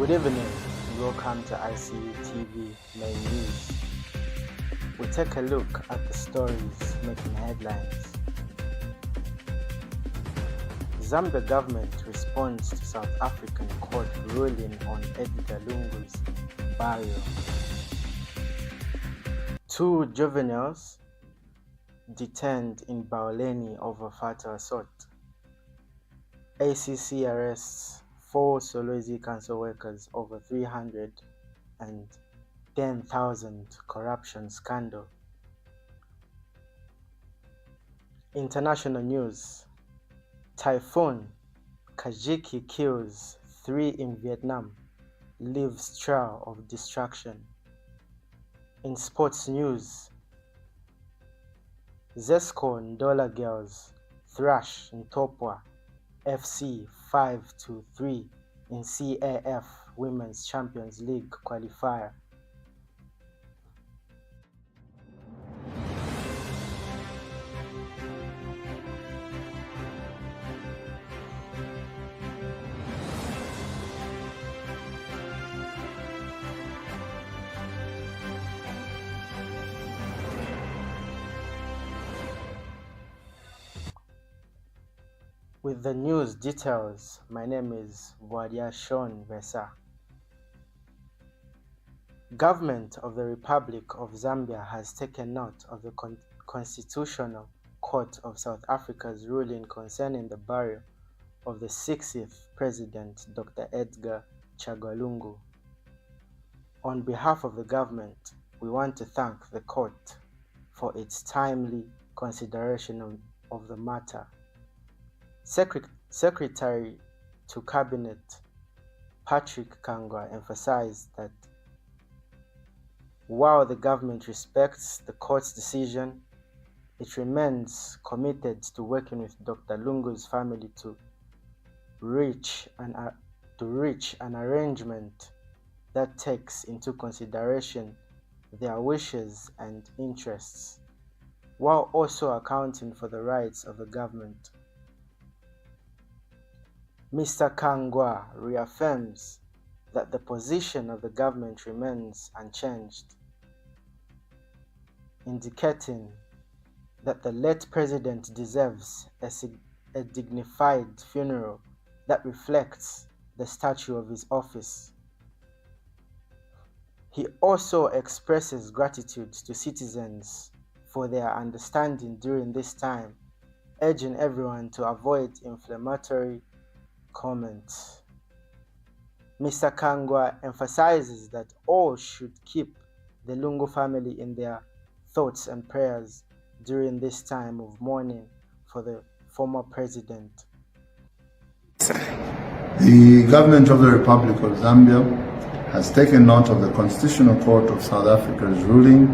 Good evening and welcome to Icu Tv main news. We take a look at the stories making headlines. Zambia government responds to South African court ruling on Edgar Lungu's burial. 2 juveniles detained in Bauleni over fatal assault. ACC arrests 4 Solwezi council workers over 310,000 corruption scandal. International news. Typhoon, Kajiki kills 3 in Vietnam, leaves trail of destruction. In sports news, Zesco Ndola girls Thrash Ntopwa FC 5-3 in CAF Women's Champions League Qualifier. With the news details, my name is Sean Vesa. Government of the Republic of Zambia has taken note of the Constitutional Court of South Africa's ruling concerning the burial of the 60th President Dr. Edgar Lungu. On behalf of the government, we want to thank the court for its timely consideration of the matter. Secretary to Cabinet Patrick Kangwa emphasized that while the government respects the court's decision, it remains committed to working with Dr. Lungu's family to reach an arrangement that takes into consideration their wishes and interests, while also accounting for the rights of the government. Mr. Kangwa reaffirms that the position of the government remains unchanged, indicating that the late president deserves a dignified funeral that reflects the stature of his office. He also expresses gratitude to citizens for their understanding during this time, urging everyone to avoid inflammatory comments. Mr. Kangwa emphasizes that all should keep the Lungu family in their thoughts and prayers during this time of mourning for the former president. The government of the Republic of Zambia has taken note of the Constitutional Court of South Africa's ruling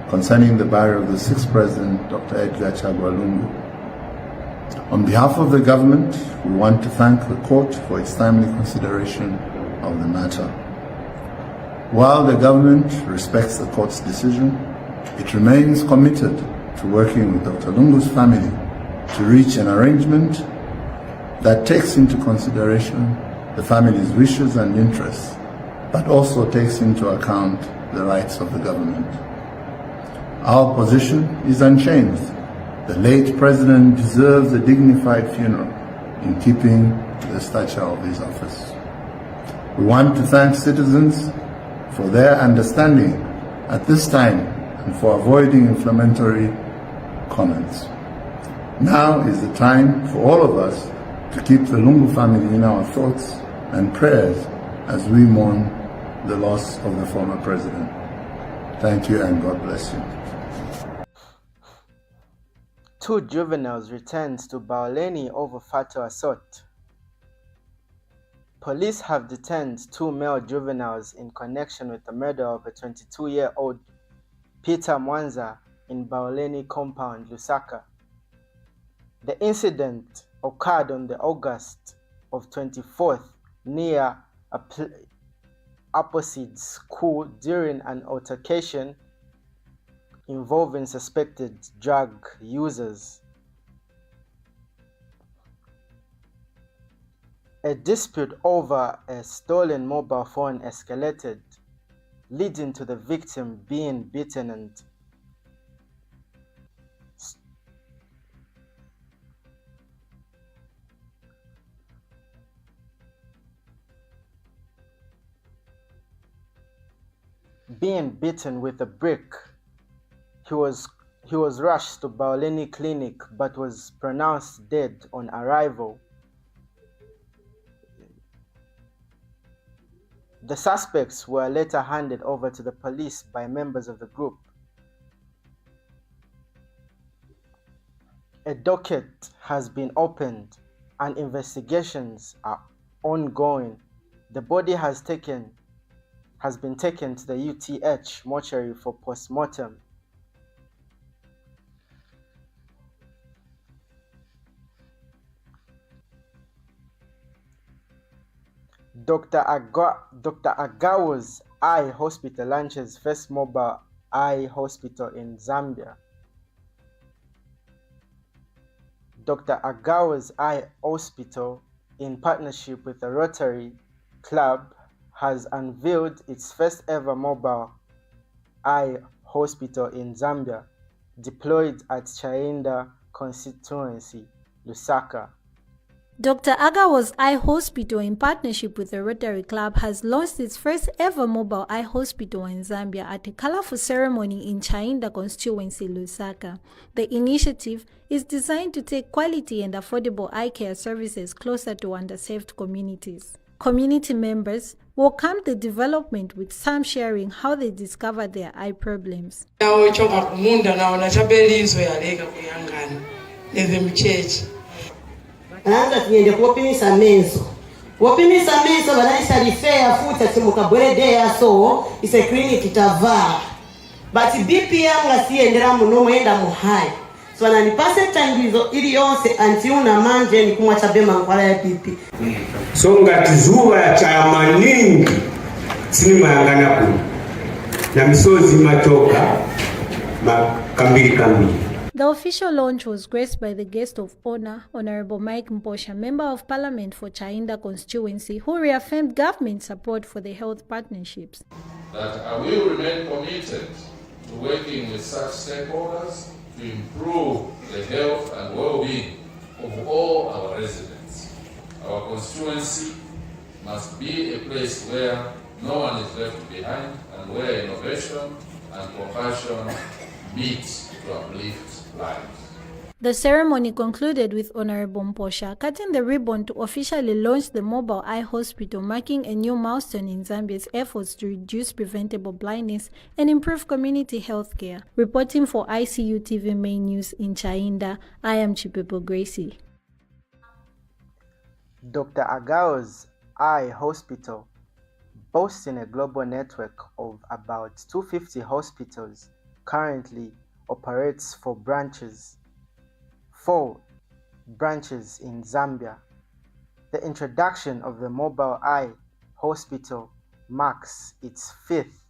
concerning the burial of the 6th President, Dr. Edgar Lungu. On behalf of the government, we want to thank the court for its timely consideration of the matter. While the government respects the court's decision, it remains committed to working with Dr. Lungu's family to reach an arrangement that takes into consideration the family's wishes and interests, but also takes into account the rights of the government. Our position is unchanged. The late president deserves a dignified funeral in keeping the stature of his office. We want to thank citizens for their understanding at this time and for avoiding inflammatory comments. Now is the time for all of us to keep the Lungu family in our thoughts and prayers as we mourn the loss of the former president. Thank you and God bless you. 2 juveniles returned to Bauleni over fatal assault. Police have detained 2 male juveniles in connection with the murder of a 22-year-old Peter Mwanza in Bauleni compound, Lusaka. The incident occurred on the August of 24th near a opposite school during an altercation involving suspected drug users. A dispute over a stolen mobile phone escalated, leading to the victim being beaten and with a brick. He was rushed to Bauleni clinic but was pronounced dead on arrival. The suspects were later handed over to the police by members of the group. A docket has been opened and investigations are ongoing. The body has been taken to the UTH mortuary for post-mortem. Dr. Agawa's Eye Hospital launches first mobile eye hospital in Zambia. Dr. Agawa's Eye Hospital, in partnership with the Rotary Club, has unveiled its first ever mobile eye hospital in Zambia, deployed at Chainda constituency, Lusaka. Dr. Agawa's Eye Hospital, in partnership with the Rotary Club, has launched its first ever mobile eye hospital in Zambia at a colorful ceremony in Chainda constituency, Lusaka. The initiative is designed to take quality and affordable eye care services closer to underserved communities. Community members welcomed the development, with some sharing how they discovered their eye problems. Anaanza tuende kuopimisa menso. Kuopimisa menso banaisha rifea futa chimukabweredea so ise clinic tavaa. But BP yanga siendera muno mwenda muhai. So ananipase tangizo ili yonse anti una manje ni kumwacha bema nkwala ya BP. So ngati zuwa cha maningi sinima yangana ku. Na misozi matoka kambili. The official launch was graced by the guest of honor, Honorable Mike Mposha, Member of Parliament for Chainda constituency, who reaffirmed government support for the health partnerships. That I will remain committed to working with such stakeholders to improve the health and well-being of all our residents. Our constituency must be a place where no one is left behind and where innovation and compassion meet to uplift lives. The ceremony concluded with Honorable Mposha cutting the ribbon to officially launch the mobile eye hospital, marking a new milestone in Zambia's efforts to reduce preventable blindness and improve community health care. Reporting for Icu TV Main News in Chainda, I am Chipepo Gracie. Dr. Agawa's Eye Hospital, boasting a global network of about 250 hospitals, currently operates 4 branches in Zambia. The introduction of the mobile eye hospital marks its fifth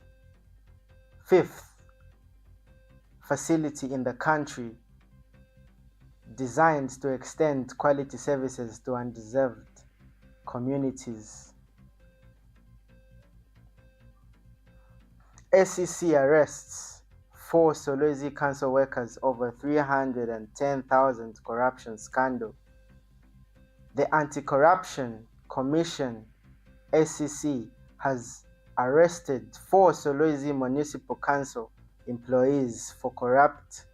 facility in the country, designed to extend quality services to undeserved communities. SEC arrests 4 Solwezi council workers over 310,000 corruption scandal. The Anti-Corruption Commission, SEC, has arrested 4 Solwezi Municipal Council employees for corrupt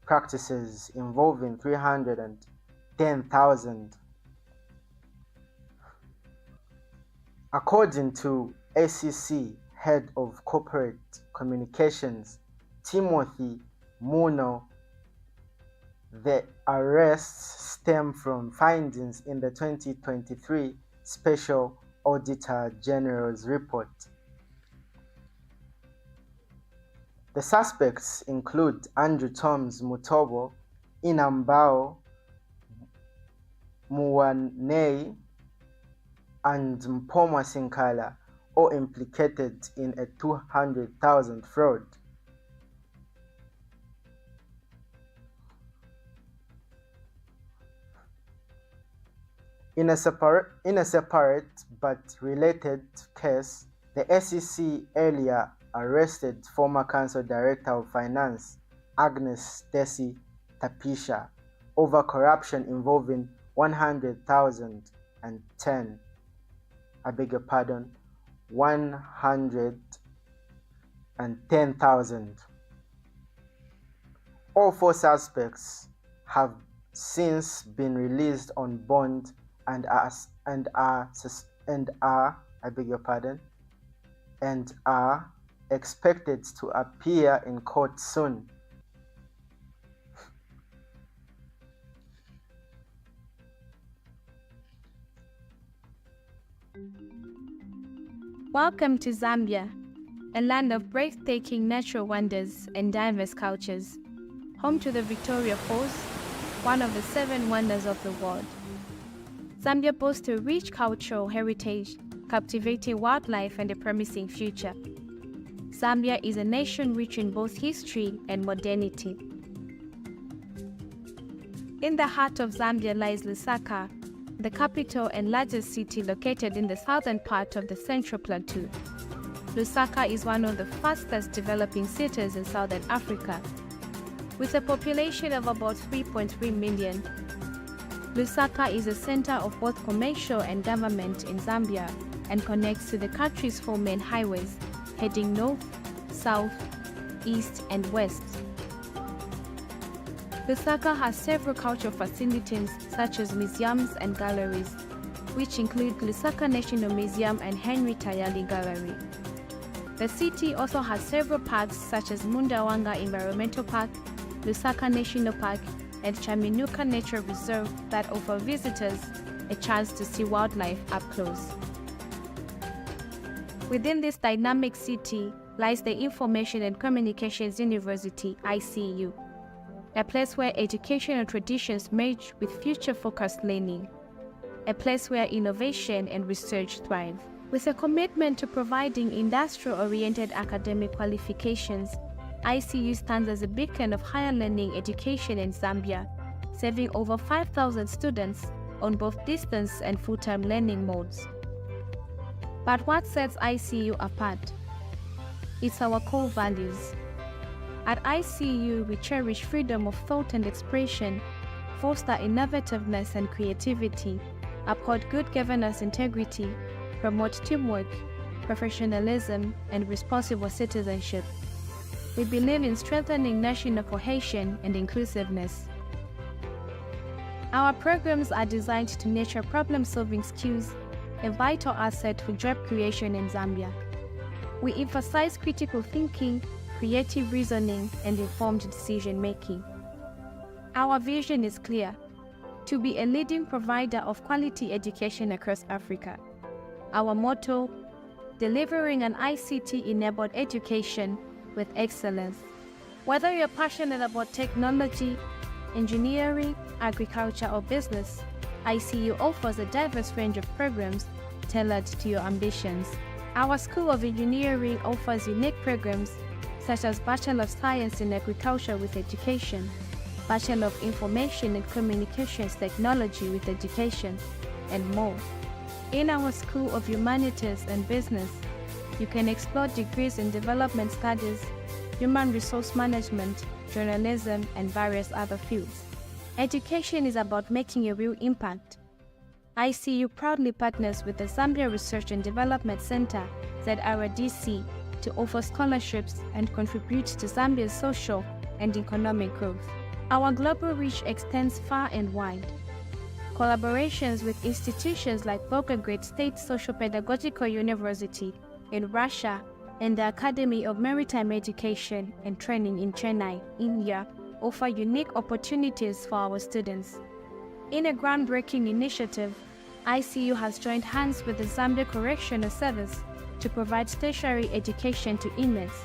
practices involving 310,000. According to SEC Head of Corporate Communications, Timothy Muno, the arrests stem from findings in the 2023 Special Auditor General's report. The suspects include Andrew Toms Mutobo, Inambao Muwanei, and Mpoma Sinkala, all implicated in a 200,000 fraud. In a separate but related case, the SEC earlier arrested former Council Director of Finance Agnes Stacy Tapisha over corruption involving 110,000. All four suspects have since been released on bond and are expected to appear in court soon. Welcome to Zambia, a land of breathtaking natural wonders and diverse cultures, home to the Victoria Falls, one of the 7 wonders of the world. Zambia boasts a rich cultural heritage, captivating wildlife and a promising future. Zambia is a nation rich in both history and modernity. In the heart of Zambia lies Lusaka, the capital and largest city located in the southern part of the Central Plateau. Lusaka is one of the fastest developing cities in southern Africa. With a population of about 3.3 million, Lusaka is a center of both commercial and government in Zambia and connects to the country's 4 main highways, heading north, south, east, and west. Lusaka has several cultural facilities such as museums and galleries, which include Lusaka National Museum and Henry Tayali Gallery. The city also has several parks such as Mundawanga Environmental Park, Lusaka National Park, and Chaminuka Nature Reserve that offer visitors a chance to see wildlife up close. Within this dynamic city lies the Information and Communications University, ICU, a place where educational traditions merge with future-focused learning, a place where innovation and research thrive. With a commitment to providing industrial-oriented academic qualifications, ICU stands as a beacon of higher learning education in Zambia, serving over 5,000 students on both distance and full-time learning modes. But what sets ICU apart? It's our core values. At ICU, we cherish freedom of thought and expression, foster innovativeness and creativity, uphold good governance integrity, promote teamwork, professionalism, and responsible citizenship. We believe in strengthening national cohesion and inclusiveness. Our programs are designed to nurture problem-solving skills, a vital asset for job creation in Zambia. We emphasize critical thinking, creative reasoning, and informed decision-making. Our vision is clear: to be a leading provider of quality education across Africa. Our motto: delivering an ICT-enabled education with excellence. Whether you're passionate about technology, engineering, agriculture, or business, ICU offers a diverse range of programs tailored to your ambitions. Our School of Engineering offers unique programs such as Bachelor of Science in Agriculture with Education, Bachelor of Information and Communications Technology with Education, and more. In our School of Humanities and Business, you can explore degrees in development studies, human resource management, journalism, and various other fields. Education is about making a real impact. ICU proudly partners with the Zambia Research and Development Center, ZRDC, to offer scholarships and contribute to Zambia's social and economic growth. Our global reach extends far and wide. Collaborations with institutions like Volgograd State Socio-Pedagogical University in Russia and the Academy of Maritime Education and Training in Chennai, India, offer unique opportunities for our students. In a groundbreaking initiative, ICU has joined hands with the Zambia Correctional Service to provide tertiary education to inmates,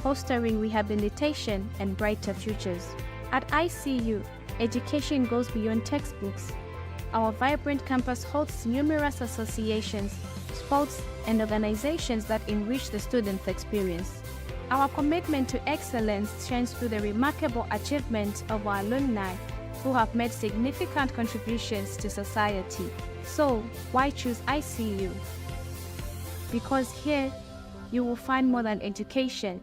fostering rehabilitation and brighter futures. At ICU, education goes beyond textbooks. Our vibrant campus hosts numerous associations, sports, and organizations that enrich the student's experience. Our commitment to excellence shines through the remarkable achievement of our alumni, who have made significant contributions to society. So, why choose ICU? Because here, you will find more than education.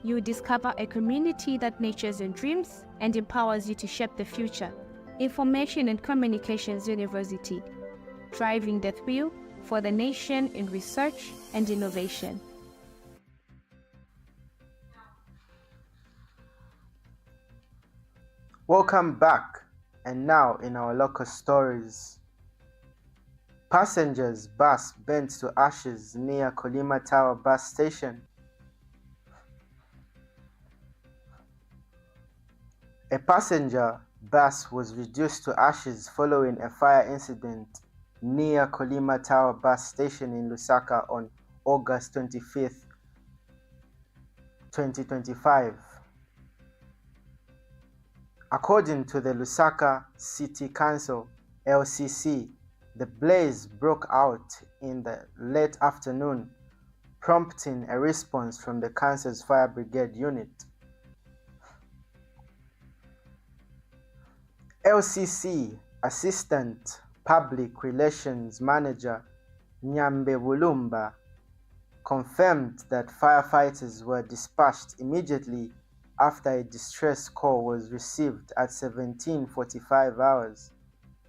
You will discover a community that nurtures your dreams and empowers you to shape the future. Information and Communications University, driving the wheel for the nation in research and innovation. Welcome back, and now in our local stories. Passengers bus burnt to ashes near Kolima Tower bus station. A passenger bus was reduced to ashes following a fire incident near Kolima Tower bus station in Lusaka on August 25th, 2025. According to the Lusaka City Council, LCC, the blaze broke out in the late afternoon, prompting a response from the council's fire brigade unit. LCC Assistant Public Relations Manager Nyambe Bulumba confirmed that firefighters were dispatched immediately after a distress call was received at 17:45 hours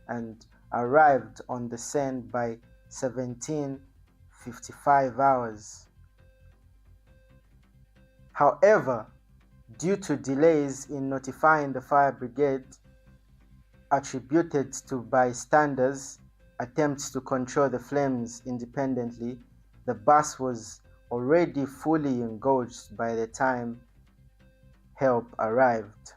and arrived on the scene by 17:55 hours. However, due to delays in notifying the fire brigade, attributed to bystanders' attempts to control the flames independently, the bus was already fully engulfed by the time help arrived.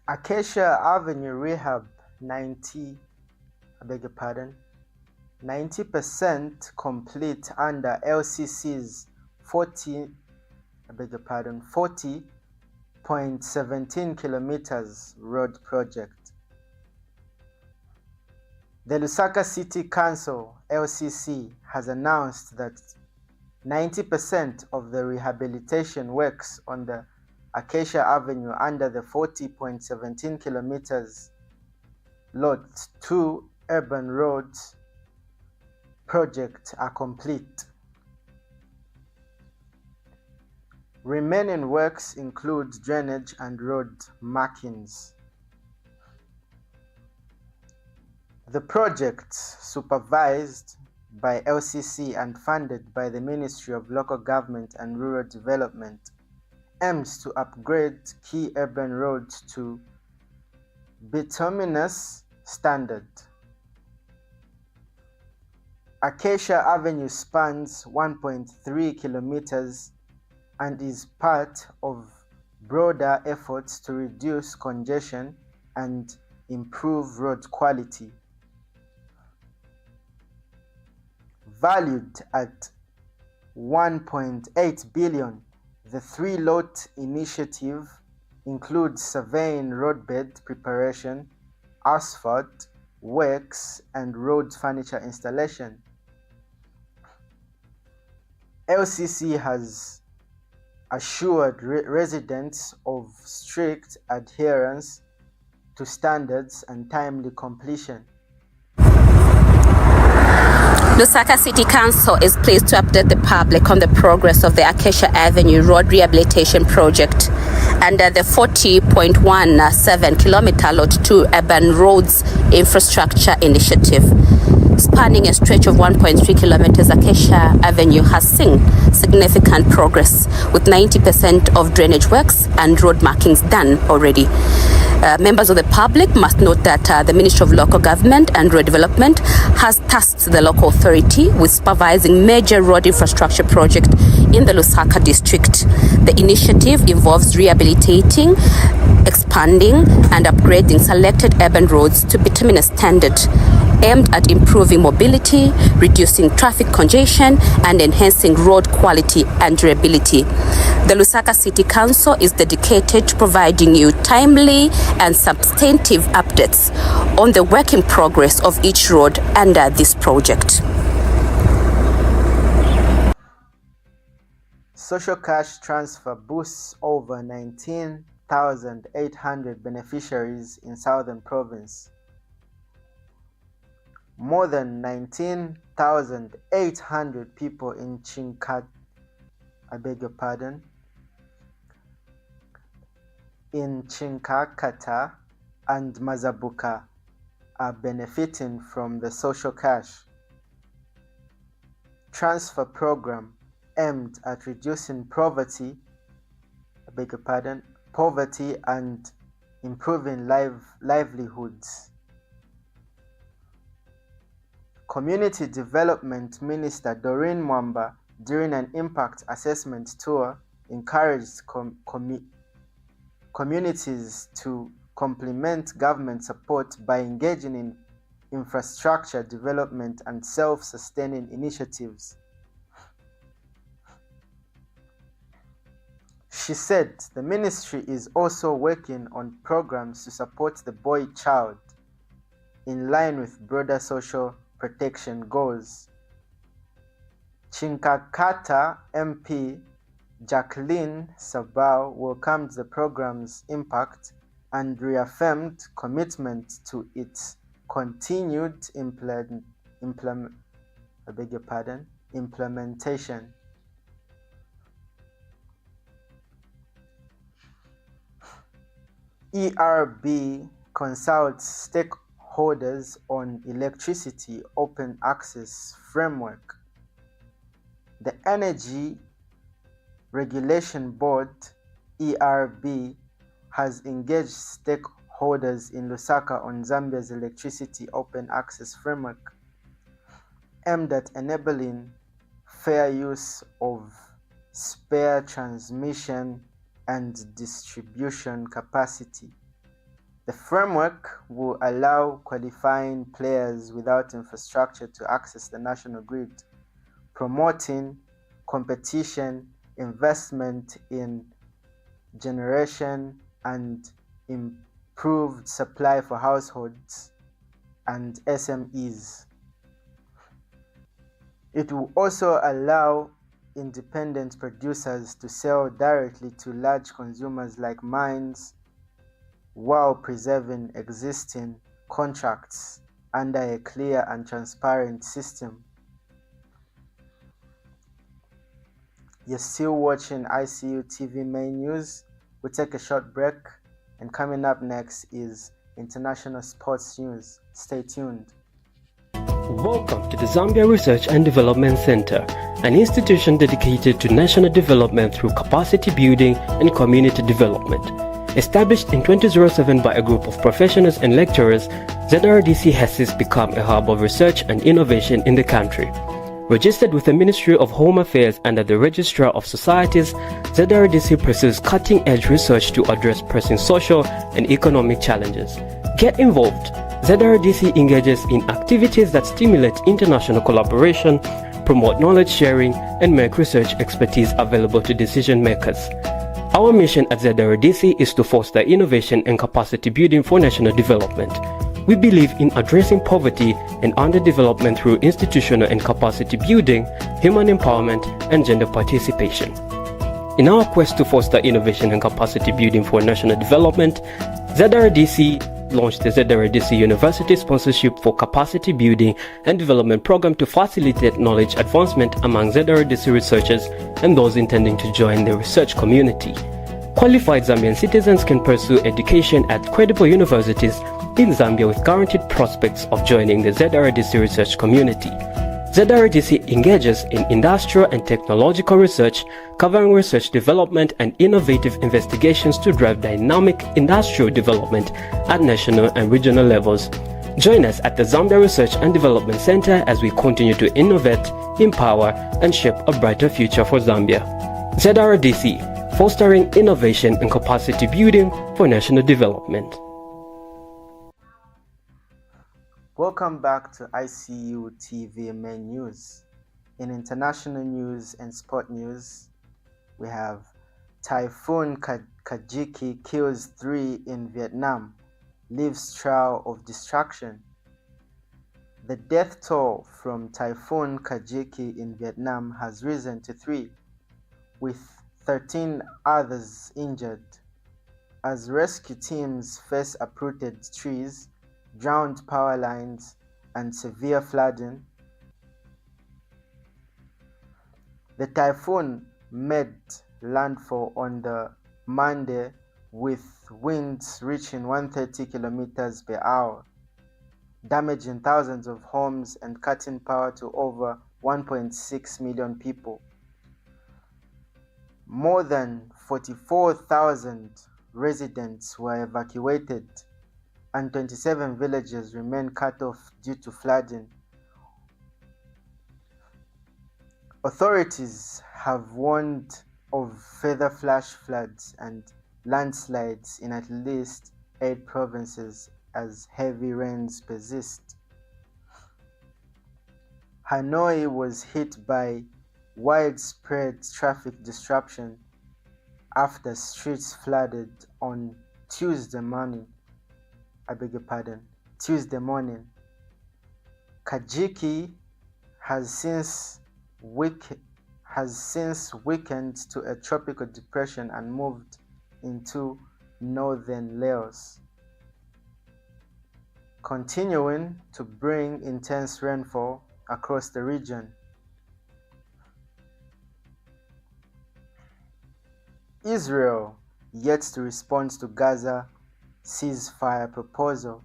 Acacia Avenue Rehab 90% complete under LCC's 40.17 kilometers road project. The Lusaka City Council, LCC, has announced that 90% of the rehabilitation works on the Acacia Avenue under the 40.17 kilometers Lot 2 Urban Roads project are complete. Remaining works include drainage and road markings. The project, supervised by LCC and funded by the Ministry of Local Government and Rural Development, aims to upgrade key urban roads to bituminous standard. Acacia Avenue spans 1.3 kilometers and is part of broader efforts to reduce congestion and improve road quality. Valued at 1.8 billion, the three-lot initiative includes surveying roadbed preparation, asphalt works, and road furniture installation. LCC has assured residents of strict adherence to standards and timely completion. Lusaka City Council is pleased to update the public on the progress of the Acacia Avenue Road Rehabilitation Project under the 40.17 kilometer Lot 2 Urban Roads Infrastructure Initiative. Spanning a stretch of 1.3 kilometers, Acacia Avenue has seen significant progress, with 90% of drainage works and road markings done already. Members of the public must note that the Ministry of Local Government and Road Development has tasked the local authority with supervising major road infrastructure project in the Lusaka district. The initiative involves rehabilitating, expanding and upgrading selected urban roads to bituminous standard, aimed at improving mobility, reducing traffic congestion, and enhancing road quality and durability. The Lusaka City Council is dedicated to providing you timely and substantive updates on the work in progress of each road under this project. Social cash transfer boosts over 19,800 beneficiaries in Southern Province. More than 19,800 people in Chinkakata and Mazabuka are benefiting from the social cash transfer program aimed at reducing poverty and improving livelihoods. Community Development Minister Doreen Mwamba, during an impact assessment tour, encouraged communities to complement government support by engaging in infrastructure development and self-sustaining initiatives. She said the ministry is also working on programs to support the boy child in line with broader social protection goals. Chinkakata MP Jacqueline Sabao welcomed the program's impact and reaffirmed commitment to its continued implementation. ERB consults stakeholders on electricity open access framework. The Energy Regulation Board, ERB, has engaged stakeholders in Lusaka on Zambia's electricity open access framework, aimed at enabling fair use of spare transmission and distribution capacity. The framework will allow qualifying players without infrastructure to access the national grid, promoting competition, investment in generation, and improved supply for households and SMEs. It will also allow independent producers to sell directly to large consumers like mines, while preserving existing contracts under a clear and transparent system. You're still watching Icu TV main news. We'll take a short break, and coming up next is international sports news. Stay tuned. Welcome to the Zambia Research and Development Center, an institution dedicated to national development through capacity building and community development. Established in 2007 by a group of professionals and lecturers, ZRDC has since become a hub of research and innovation in the country. Registered with the Ministry of Home Affairs under the Registrar of Societies, ZRDC pursues cutting-edge research to address pressing social and economic challenges. Get involved. ZRDC engages in activities that stimulate international collaboration, promote knowledge sharing, and make research expertise available to decision makers. Our mission at ZRDC is to foster innovation and capacity building for national development. We believe in addressing poverty and underdevelopment through institutional and capacity building, human empowerment, and gender participation. In our quest to foster innovation and capacity building for national development, ZRDC launched the ZRDC University Sponsorship for Capacity Building and Development Program to facilitate knowledge advancement among ZRDC researchers and those intending to join the research community. Qualified Zambian citizens can pursue education at credible universities in Zambia with guaranteed prospects of joining the ZRDC research community. ZRDC engages in industrial and technological research, covering research development and innovative investigations to drive dynamic industrial development at national and regional levels. Join us at the Zambia Research and Development Center as we continue to innovate, empower, and shape a brighter future for Zambia. ZRDC, fostering innovation and capacity building for national development. Welcome back to Icu TV main news. In international news and sport news, we have Typhoon Kajiki kills 3 in Vietnam, leaves trail of destruction. The death toll from Typhoon Kajiki in Vietnam has risen to 3, with 13 others injured, as rescue teams face uprooted trees, drowned power lines, and severe flooding. The typhoon made landfall on the Monday with winds reaching 130 kilometers per hour, damaging thousands of homes and cutting power to over 1.6 million people. More than 44,000 residents were evacuated, and 27 villages remain cut off due to flooding. Authorities have warned of further flash floods and landslides in at least 8 provinces as heavy rains persist. Hanoi was hit by widespread traffic disruption after streets flooded on Tuesday morning. Kajiki has since weakened to a tropical depression and moved into northern Laos, continuing to bring intense rainfall across the region. Israel yet to respond to Gaza ceasefire proposal.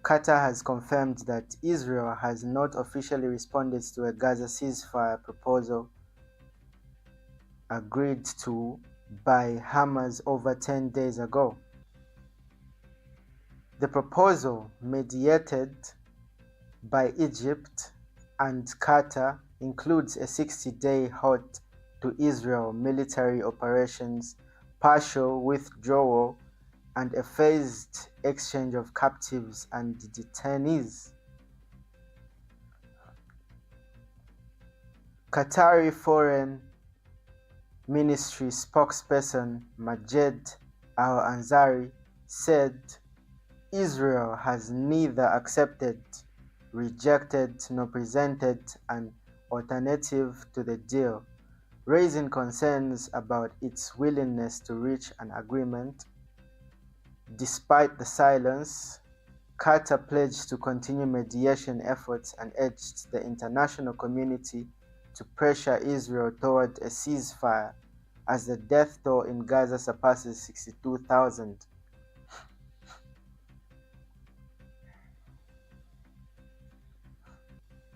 Qatar has confirmed that Israel has not officially responded to a Gaza ceasefire proposal agreed to by Hamas over 10 days ago. The proposal, mediated by Egypt and Qatar, includes a 60-day halt to Israel military operations, partial withdrawal, and a phased exchange of captives and detainees. Qatari Foreign Ministry spokesperson Majed Al-Ansari said Israel has neither accepted, rejected, nor presented an alternative to the deal, raising concerns about its willingness to reach an agreement. Despite the silence, Qatar pledged to continue mediation efforts and urged the international community to pressure Israel toward a ceasefire as the death toll in Gaza surpasses 62,000.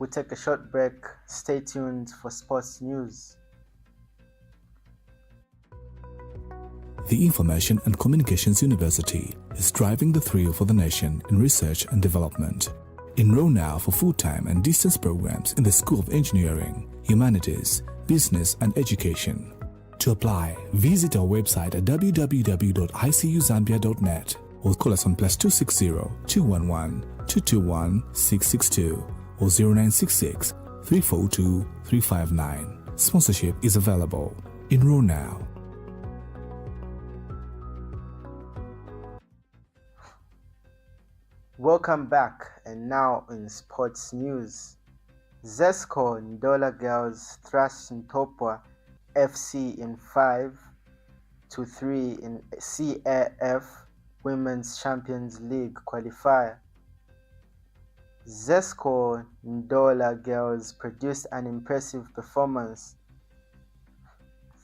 We'll take a short break. Stay tuned for sports news. The Information and Communications University is driving the thrill for the nation in research and development. Enroll now for full-time and distance programs in the School of Engineering, Humanities, Business and Education. To apply, visit our website at www.icuzambia.net or call us on +260 211 221 662 or 0966 342 359. Sponsorship is available. Enroll now. Welcome back, and now in sports news. Zesco Ndola girls thrashed Ntopwa FC in 5-3 in CAF Women's Champions League qualifier. Zesco Ndola girls produced an impressive performance,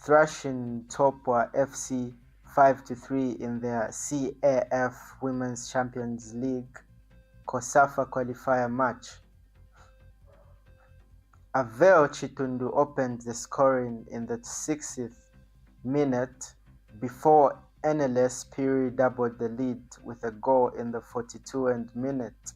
thrashing Ntopwa FC 5-3 in their CAF Women's Champions League COSAFA qualifier match. Aveo Chitundu opened the scoring in the 60th minute before NLS Piri doubled the lead with a goal in the 42nd minute.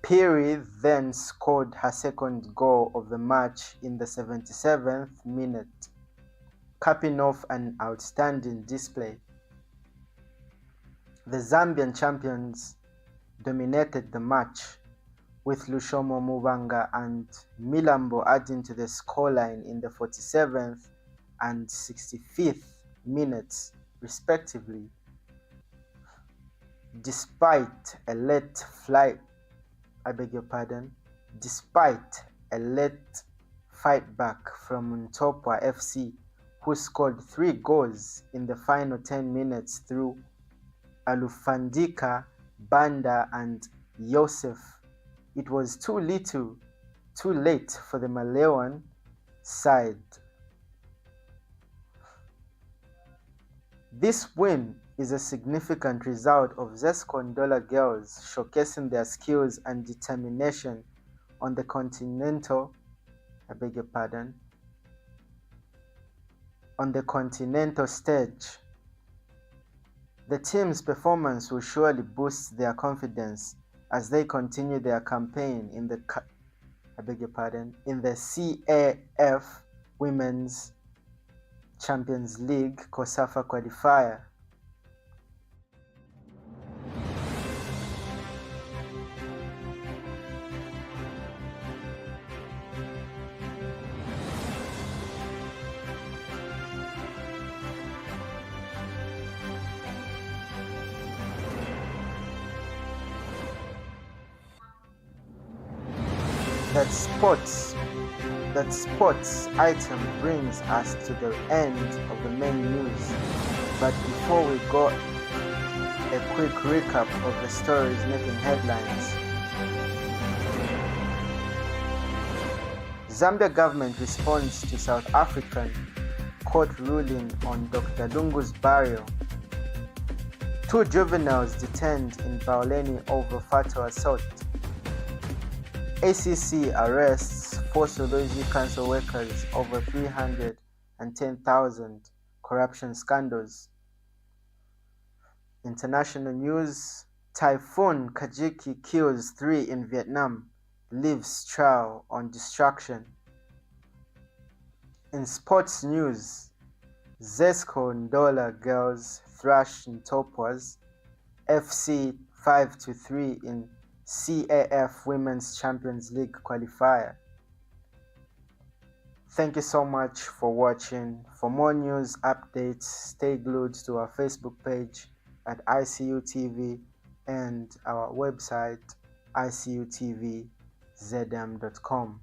Piri then scored her second goal of the match in the 77th minute, capping off an outstanding display. The Zambian champions dominated the match, with Lushomo Mubanga and Milambo adding to the scoreline in the 47th and 65th minutes, respectively. Despite a late fight back from Ntopwa FC, who scored 3 goals in the final 10 minutes through Alufandika, Banda and Yosef. It was too late for the Malawian side. This win is a significant result of Zesco and Ndola girls showcasing their skills and determination on the continental stage. The team's performance will surely boost their confidence as they continue their campaign in the CAF Women's Champions League COSAFA qualifier. That sports item brings us to the end of the main news. But before we go, a quick recap of the stories making headlines. Zambia government responds to South African court ruling on Dr. Lungu's burial. 2 juveniles detained in Bauleni over fatal assault. ACC arrests 4 Solwezi council workers over 310,000 corruption scandals. International news: Typhoon Kajiki kills 3 in Vietnam, leaves trial on distraction. In sports news, Zesco Ndola girls thrash Ntopwa's FC 5-3 in CAF Women's Champions League qualifier. Thank you so much for watching. For more news updates, stay glued to our Facebook page at Icu Tv and our website icutvzm.com.